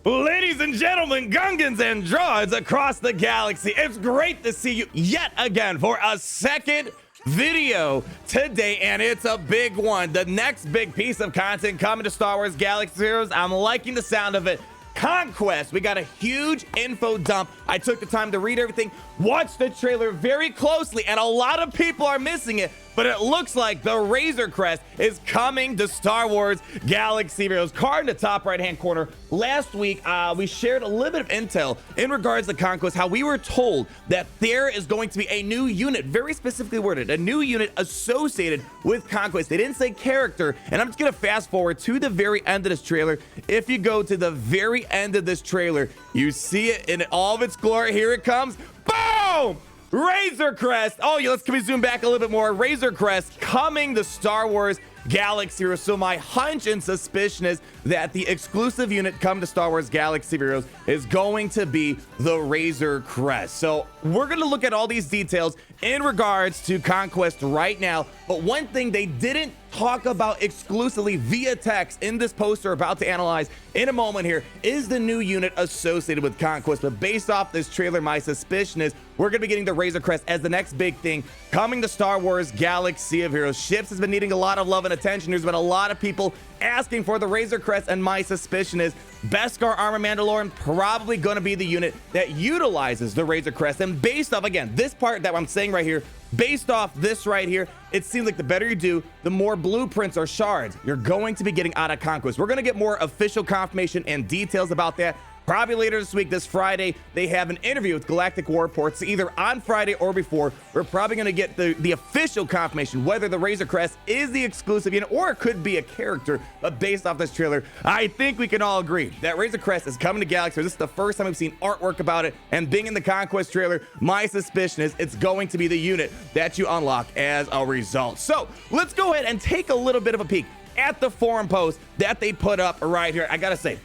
Ladies and gentlemen, Gungans and droids across the galaxy, it's great to see you yet again for a second video today, and it's a big one. The next big piece of content coming to Star Wars Galaxy Heroes. I'm liking the sound of it. Conquest. We got a huge info dump. I took the time to read everything, watch the trailer very closely, and a lot of people are missing it, but it looks like the Razor Crest is coming to Star Wars Galaxy Heroes. Card in the top right hand corner. Last week we shared a little bit of intel in regards to Conquest, how we were told that there is going to be a new unit, very specifically worded, a new unit associated with Conquest. They didn't say character, and I'm just gonna fast forward to the very end of this trailer. If you go to the very end of this trailer, you see it in all of its glory. Here it comes. Boom! Razor Crest. Oh, yeah, can we zoom back a little bit more? Razor Crest coming to Star Wars Galaxy Heroes. So my hunch and suspicion is that the exclusive unit come to Star Wars Galaxy Heroes is going to be the Razor Crest. So we're going to look at all these details in regards to Conquest right now. But one thing they didn't talk about exclusively via text in this poster about to analyze in a moment here is the new unit associated with Conquest. But based off this trailer, my suspicion is we're going to be getting the Razor Crest as the next big thing coming to Star Wars Galaxy of Heroes. Ships has been needing a lot of love and attention. There's been a lot of people asking for the Razor Crest, and my suspicion is Beskar Armor Mandalorian probably going to be the unit that utilizes the Razor Crest. And based off, again, this part that I'm saying right here, based off this right here, it seems like the better you do, the more blueprints or shards you're going to be getting out of Conquest. We're going to get more official confirmation and details about that probably later this week. This Friday, they have an interview with Galactic War Reports, either on Friday or before. We're probably going to get the official confirmation whether the Razor Crest is the exclusive unit or it could be a character. But based off this trailer, I think we can all agree that Razor Crest is coming to Galaxy. This is the first time we've seen artwork about it, and being in the Conquest trailer, my suspicion is it's going to be the unit that you unlock as a result. So let's go ahead and take a little bit of a peek at the forum post that they put up right here. I gotta say,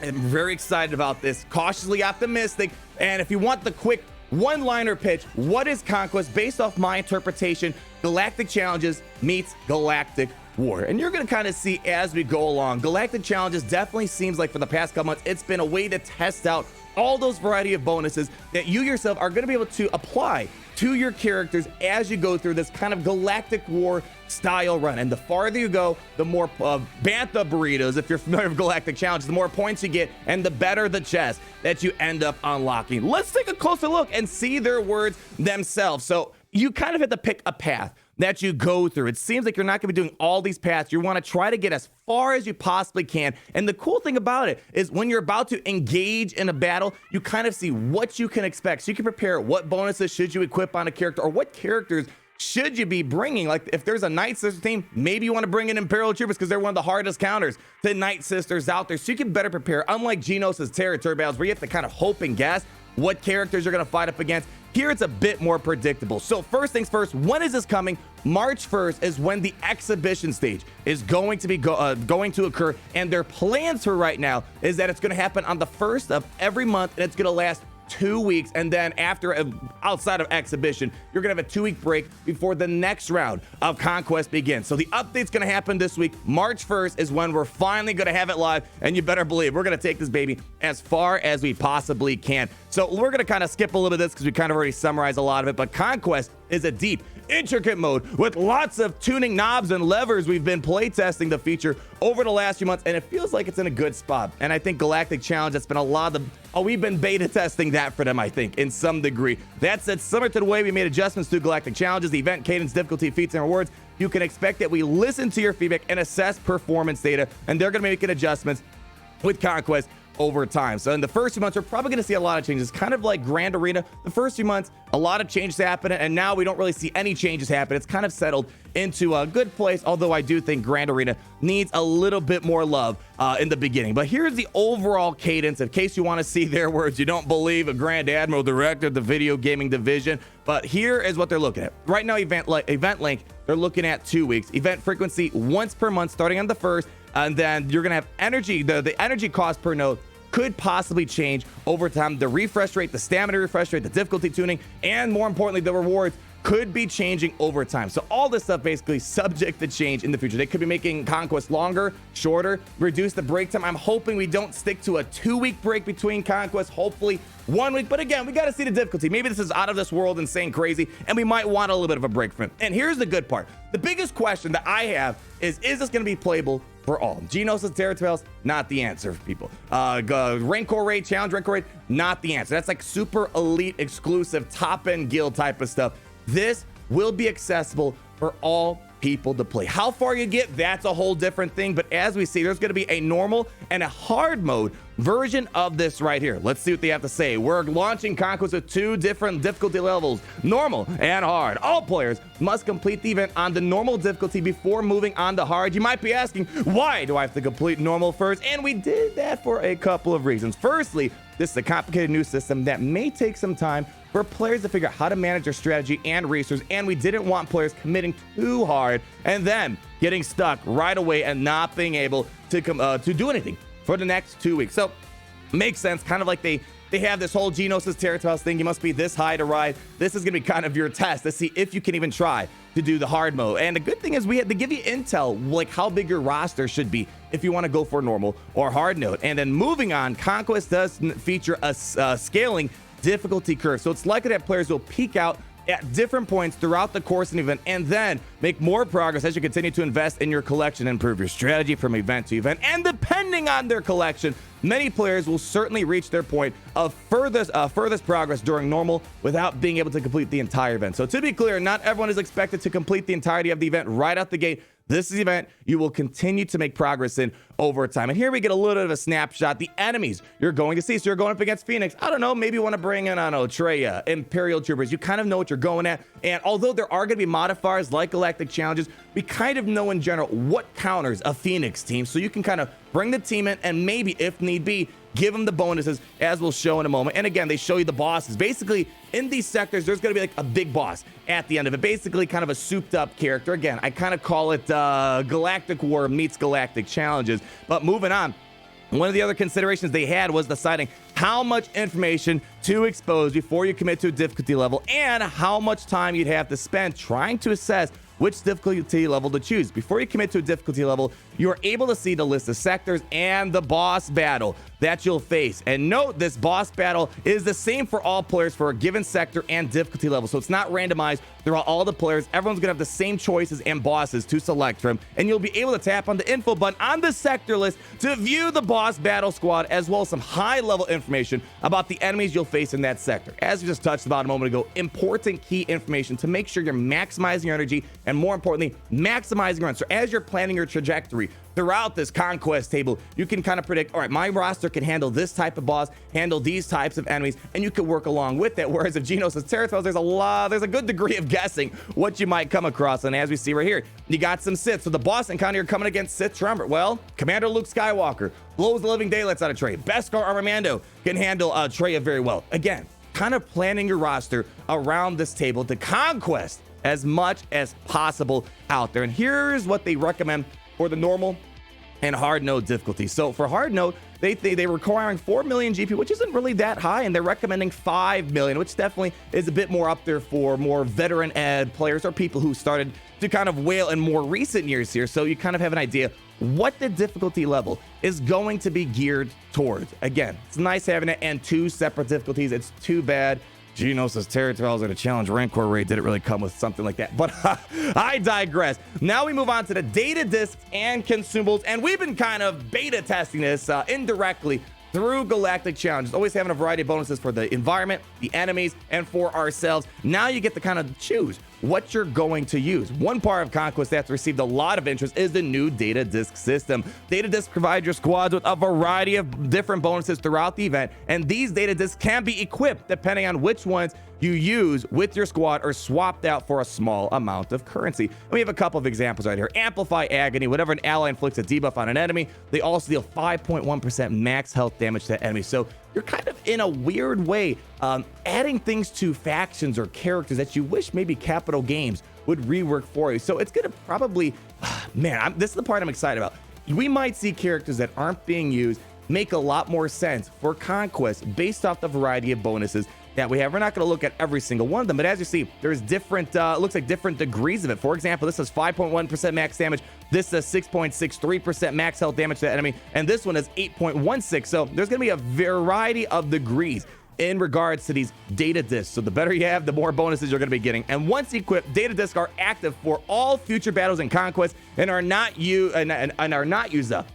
I'm very excited about this, cautiously optimistic. And if you want the quick one-liner pitch, what is Conquest? Based off my interpretation, Galactic Challenges meets Galactic War. And you're going to kind of see as we go along. Galactic Challenges definitely seems like for the past couple months, it's been a way to test out all those variety of bonuses that you yourself are going to be able to apply to your characters as you go through this kind of Galactic War style run. And the farther you go, the more bantha burritos, if you're familiar with Galactic Challenge, the more points you get and the better the chest that you end up unlocking. Let's take a closer look and see their words themselves. So you kind of have to pick a path that you go through. It seems like you're not going to be doing all these paths. You want to try to get as far as you possibly can. And the cool thing about it is when you're about to engage in a battle, you kind of see what you can expect. So you can prepare what bonuses should you equip on a character, or what characters should you be bringing. Like if there's a Night Sister team, maybe you want to bring in Imperial Troopers because they're one of the hardest counters to Night Sisters out there. So you can better prepare. Unlike Geonosis territory battles where you have to kind of hope and guess what characters you're going to fight up against, here it's a bit more predictable. So first things first, when is this coming? March 1st is when the exhibition stage is going to be going to occur, and their plans for right now is that it's going to happen on the 1st of every month, and it's going to last 2 weeks. And then after, outside of exhibition, you're gonna have a 2-week break before the next round of Conquest begins. So the update's gonna happen this week. March 1st is when we're finally gonna have it live, and you better believe we're gonna take this baby as far as we possibly can. So we're gonna kind of skip a little bit of this because we kind of already summarized a lot of it, but Conquest is a deep, intricate mode with lots of tuning knobs and levers. We've been playtesting the feature over the last few months, and it feels like it's in a good spot. And I think Galactic Challenge, that's been a lot of we've been beta testing that for them, I think, in some degree. That said, similar to the way we made adjustments to Galactic Challenges, the event cadence, difficulty, feats, and rewards, you can expect that we listen to your feedback and assess performance data, and they're going to be making adjustments with Conquest over time. So in the first few months, we're probably going to see a lot of changes, kind of like Grand Arena. The first few months, a lot of changes happen, and now we don't really see any changes happen. It's kind of settled into a good place, although I do think Grand Arena needs a little bit more love in the beginning. But here's the overall cadence, in case you want to see their words. You don't believe a Grand Admiral directed the video gaming division, but here is what they're looking at. Right now, event length, they're looking at 2 weeks. Event frequency, once per month, starting on the 1st, and then you're going to have energy. The energy cost per node could possibly change over time. The refresh rate, the stamina refresh rate, the difficulty tuning, and more importantly, the rewards could be changing over time. So all this stuff basically subject to change in the future. They could be making Conquest longer, shorter, reduce the break time. I'm hoping we don't stick to a 2-week break between Conquest, hopefully 1 week. But again, we got to see the difficulty. Maybe this is out of this world, insane, crazy, and we might want a little bit of a break from it. And here's the good part. The biggest question that I have is this going to be playable for all? Geonosis, Territorials, not the answer, people. Rancor Raid, Challenge Rancor Raid, not the answer. That's like super elite, exclusive, top-end guild type of stuff. This will be accessible for all people to play. How far you get, that's a whole different thing. But as we see, there's going to be a normal and a hard mode version of this right here. Let's see what they have to say. We're launching Conquest with 2 different difficulty levels, normal and hard. All players must complete the event on the normal difficulty before moving on to hard. You might be asking, why do I have to complete normal first? And we did that for a couple of reasons. Firstly, this is a complicated new system that may take some time for players to figure out how to manage their strategy and resources, and we didn't want players committing too hard and then getting stuck right away and not being able to do anything for the next 2 weeks. So makes sense, kind of like they have this whole Geonosis Territorials thing. You must be this high to ride. This is going to be kind of your test to see if you can even try to do the hard mode. And the good thing is we had to give you intel, like how big your roster should be if you want to go for normal or hard mode. And then moving on, Conquest does feature a scaling difficulty curve. So it's likely that players will peak out at different points throughout the course of an event and then make more progress as you continue to invest in your collection and improve your strategy from event to event. And depending on their collection, many players will certainly reach their point of furthest progress during normal without being able to complete the entire event. So to be clear, not everyone is expected to complete the entirety of the event right out the gate. This is the event you will continue to make progress in over time. And here we get a little bit of a snapshot. The enemies you're going to see. So you're going up against Phoenix. I don't know, maybe you want to bring in, I don't know, Treya, Imperial Troopers. You kind of know what you're going at. And although there are going to be modifiers like Galactic Challenges, we kind of know in general what counters a Phoenix team. So you can kind of bring the team in and maybe, if need be, give them the bonuses, as we'll show in a moment. And again, they show you the bosses. Basically, in these sectors, there's going to be like a big boss at the end of it. Basically, kind of a souped-up character. Again, I kind of call it Galactic War meets Galactic Challenges. But moving on, one of the other considerations they had was deciding how much information to expose before you commit to a difficulty level and how much time you'd have to spend trying to assess which difficulty level to choose. Before you commit to a difficulty level, you're able to see the list of sectors and the boss battle that you'll face. And note, this boss battle is the same for all players for a given sector and difficulty level. So it's not randomized throughout all the players. Everyone's gonna have the same choices and bosses to select from, and you'll be able to tap on the info button on the sector list to view the boss battle squad, as well as some high-level information about the enemies you'll face in that sector. As we just touched about a moment ago, important key information to make sure you're maximizing your energy and, more importantly, maximizing your run. So as you're planning your trajectory throughout this Conquest table, you can kind of predict, all right, my roster can handle this type of boss, handle these types of enemies, and you can work along with that. Whereas if Geonosis Territorials, there's a good degree of guessing what you might come across. And as we see right here, you got some Sith. So the boss encounter, you're coming against Sith Tremor. Well, Commander Luke Skywalker blows the living daylights out of Trey. Beskar Armando can handle Treya very well. Again, kind of planning your roster around this table to Conquest as much as possible out there. And here's what they recommend for the normal and hard node difficulty. So for hard node, they're requiring 4 million GP, which isn't really that high, and they're recommending 5 million, which definitely is a bit more up there for more veteran ed players or people who started to kind of whale in more recent years here. So you kind of have an idea what the difficulty level is going to be geared towards. Again, it's nice having it and 2 separate difficulties. It's too bad Geonosis Territorials and a Challenge Rancor raid didn't really come with something like that, but I digress. Now we move on to the data discs and consumables, and we've been kind of beta testing this indirectly through Galactic Challenges, always having a variety of bonuses for the environment, the enemies, and for ourselves. Now you get to kind of choose what you're going to use. One part of Conquest that's received a lot of interest is the new data disc system. Data discs provide your squads with a variety of different bonuses throughout the event, and these data discs can be equipped depending on which ones you use with your squad or swapped out for a small amount of currency. And we have a couple of examples right here. Amplify Agony. Whenever an ally inflicts a debuff on an enemy, they also deal 5.1% max health damage to that enemy. So you're kind of in a weird way adding things to factions or characters that you wish maybe Capital Games would rework for you. So it's going to probably, man, this is the part I'm excited about. We might see characters that aren't being used make a lot more sense for Conquest based off the variety of bonuses that we have. We're not going to look at every single one of them, but as you see, there's different, looks like different degrees of it. For example, this is 5.1% max damage. This is 6.63% max health damage to the enemy, and this one is 8.16. So there's going to be a variety of degrees in regards to these data discs. So the better you have, the more bonuses you're going to be getting. And once equipped, data discs are active for all future battles in Conquest and are not used up.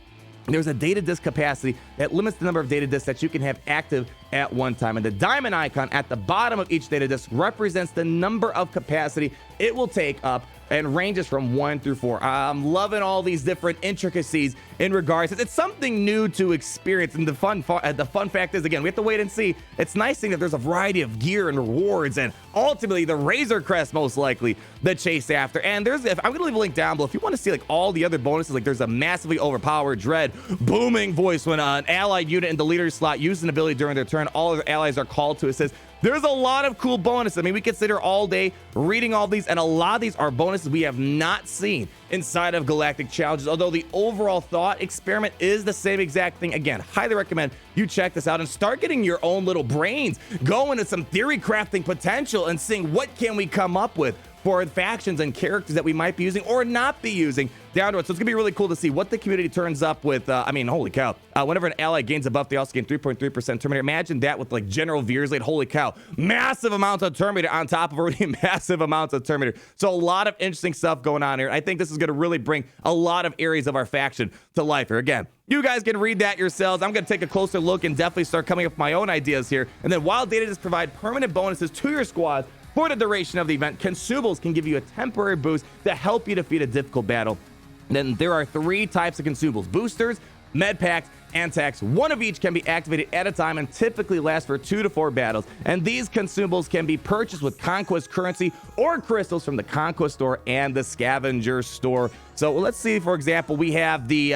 There's a data disk capacity that limits the number of data disks that you can have active at one time. And the diamond icon at the bottom of each data disk represents the number of capacity it will take up and ranges from 1 through 4. I'm loving all these different intricacies in regards. It's something new to experience, and the fun fact is, again, we have to wait and see. It's nice thing that there's a variety of gear and rewards, and ultimately the Razor Crest most likely the chase after. And I'm gonna leave a link down below if you want to see like all the other bonuses. Like there's a massively overpowered dread booming voice when an allied unit in the leader slot uses an ability during their turn. All other allies are called to assist. There's a lot of cool bonuses. I mean, we could sit here all day reading all these, and a lot of these are bonuses we have not seen inside of Galactic Challenges, although the overall thought experiment is the same exact thing. Again, highly recommend you check this out and start getting your own little brains going into some theory crafting potential and seeing what can we come up with for factions and characters that we might be using or not be using down to it. So it's gonna be really cool to see what the community turns up with. I mean, holy cow. Whenever an ally gains a buff, they also gain 3.3% Terminator. Imagine that with like General Veersley. Holy cow. Massive amounts of Terminator on top of already massive amounts of Terminator. So a lot of interesting stuff going on here. I think this is gonna really bring a lot of areas of our faction to life here. Again, you guys can read that yourselves. I'm going to take a closer look and definitely start coming up with my own ideas here. And then while data discs provide permanent bonuses to your squad for the duration of the event, consumables can give you a temporary boost to help you defeat a difficult battle. Then there are 3 types of consumables: boosters, med packs, and tax. One of each can be activated at a time and typically last for 2 to 4 battles. And these consumables can be purchased with Conquest currency or crystals from the Conquest store and the Scavenger store. So let's see, for example, we have the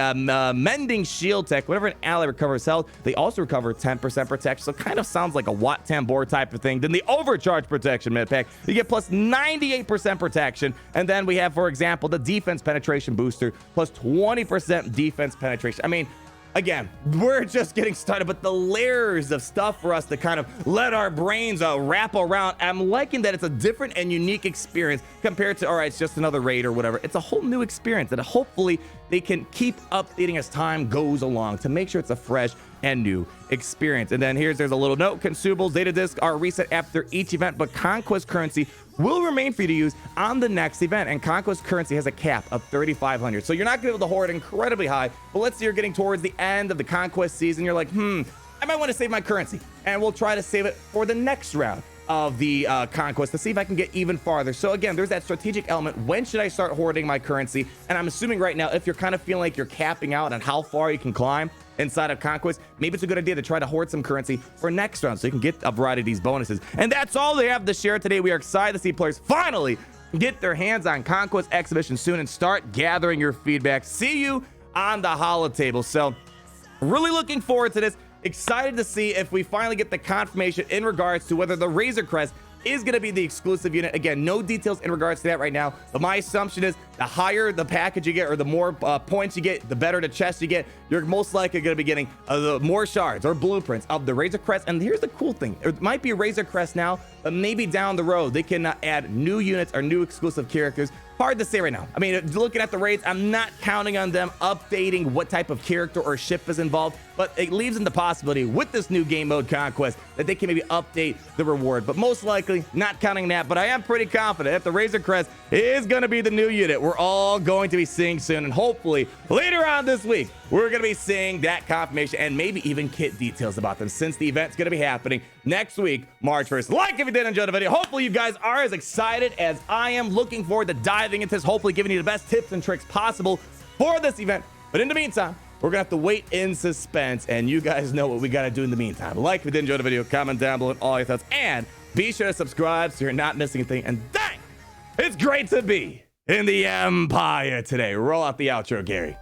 Mending Shield Tech. Whenever an ally recovers health, they also recover 10% protection. So it kind of sounds like a Wat Tambor type of thing. Then the Overcharge Protection Med Pack, you get plus 98% protection. And then we have, for example, the Defense Penetration Booster, plus 20% defense penetration. I mean, again, we're just getting started, but the layers of stuff for us to kind of let our brains wrap around. I'm liking that it's a different and unique experience compared to, all right, it's just another raid or whatever. It's a whole new experience, and hopefully they can keep updating as time goes along to make sure it's a fresh and new experience. And then there's a little note: consumables data discs are reset after each event, but Conquest currency will remain for you to use on the next event. And Conquest currency has a cap of 3,500, so you're not gonna be able to hoard incredibly high. But let's say you're getting towards the end of the Conquest season, you're like, I might want to save my currency, and we'll try to save it for the next round of the Conquest to see if I can get even farther. So again, there's that strategic element. When should I start hoarding my currency? And I'm assuming right now, if you're kind of feeling like you're capping out on how far you can climb inside of Conquest, maybe it's a good idea to try to hoard some currency for next round so you can get a variety of these bonuses. And that's all they have to share today. We are excited to see players finally get their hands on Conquest Exhibition soon and start gathering your feedback. See you on the holo table. So really looking forward to this. Excited to see if we finally get the confirmation in regards to whether the Razor Crest is going to be the exclusive unit. Again, no details in regards to that right now, but my assumption is the higher the package you get, or the more points you get, the better the chest you get. You're most likely going to be getting the more shards or blueprints of the Razor Crest. And here's the cool thing: it might be a Razor Crest now, but maybe down the road they can add new units or new exclusive characters. Hard to say right now. I mean, looking at the raids, I'm not counting on them updating what type of character or ship is involved, but it leaves in the possibility with this new game mode Conquest that they can maybe update the reward. But most likely not counting that, but I am pretty confident if the Razor Crest is going to be the new unit we're all going to be seeing soon. And hopefully later on this week, we're going to be seeing that confirmation and maybe even kit details about them, since the event's going to be happening next week, March 1st. Like if you did enjoy the video. Hopefully you guys are as excited as I am. Looking forward to diving into this, hopefully giving you the best tips and tricks possible for this event. But in the meantime, we're gonna have to wait in suspense, and you guys know what we gotta do in the meantime. Like if you did enjoy the video, comment down below all your thoughts, and be sure to subscribe so you're not missing a thing. And dang, it's great to be in the Empire today. Roll out the outro, Gary.